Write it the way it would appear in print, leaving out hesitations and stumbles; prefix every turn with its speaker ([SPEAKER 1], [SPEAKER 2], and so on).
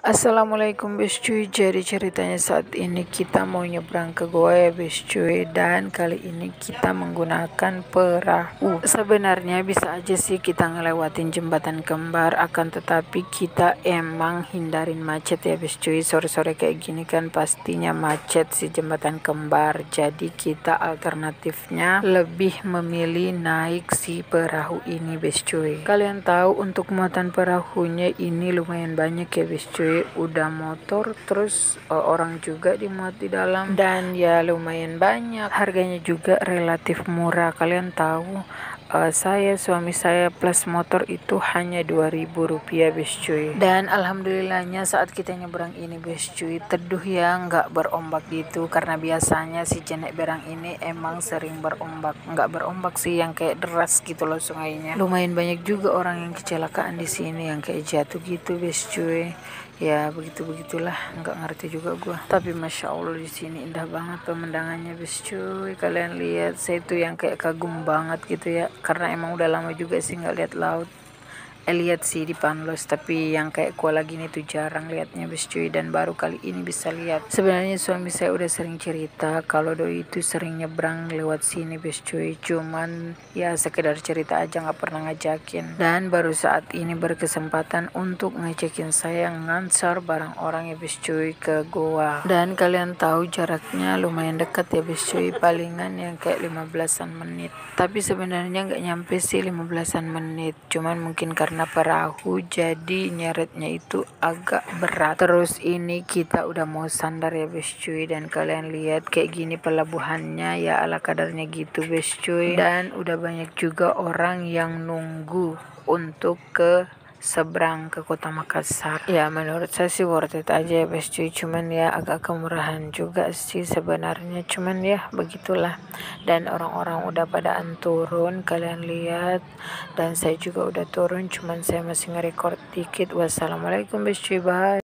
[SPEAKER 1] Assalamualaikum bes cuy, jadi ceritanya saat ini kita mau nyebrang ke Goa ya bes cuy, dan kali ini kita menggunakan perahu. Sebenarnya bisa aja sih kita ngelewatin jembatan kembar, akan tetapi kita emang hindarin macet ya bes cuy. Sore-sore kayak gini kan pastinya macet si jembatan kembar, jadi kita alternatifnya lebih memilih naik si perahu ini bes cuy. Kalian tahu untuk muatan perahunya ini lumayan banyak ya bes cuy, udah motor terus orang juga dimuat di dalam, dan ya lumayan banyak, harganya juga relatif murah. Kalian tahu suami saya plus motor itu hanya Rp2.000 bes cuy, dan alhamdulillahnya saat kita nyebrang ini bes cuy teduh ya, nggak berombak gitu, karena biasanya si jenek berang ini emang sering berombak, nggak berombak sih, yang kayak deras gitu loh sungainya. Lumayan banyak juga orang yang kecelakaan di sini, yang kayak jatuh gitu bes cuy. Ya begitulah, nggak ngerti juga gua, tapi masya Allah di sini indah banget pemandangannya bes cuy. Kalian lihat, saya tuh yang kayak kagum banget gitu ya, karena emang udah lama juga sih nggak lihat laut. Lihat sih di Panlos, tapi yang kayak gua lagi ini tuh jarang liatnya bes cuy, dan baru kali ini bisa lihat. Sebenarnya suami saya udah sering cerita kalau doi itu sering nyebrang lewat sini bes cuy, cuman ya sekedar cerita aja, nggak pernah ngajakin, dan baru saat ini berkesempatan untuk ngajakin saya ngancar barang orang ya bes cuy ke Goa. Dan kalian tahu jaraknya lumayan dekat ya bes cuy, palingan yang kayak 15-an menit, tapi sebenarnya nggak nyampe sih 15-an menit, cuman mungkin karena perahu jadi nyeretnya itu agak berat. Terus ini kita udah mau sandar ya bes cuy, dan kalian lihat kayak gini pelabuhannya ya ala kadarnya gitu bes cuy, dan udah banyak juga orang yang nunggu untuk ke seberang ke kota Makassar. Ya menurut saya sih worth it aja ya bes cuy, cuman ya agak kemurahan juga sih sebenarnya, cuman ya begitulah. Dan orang-orang udah pada turun, kalian lihat, dan saya juga udah turun, cuman saya masih nge-record dikit. Wassalamualaikum bes cuy, bye.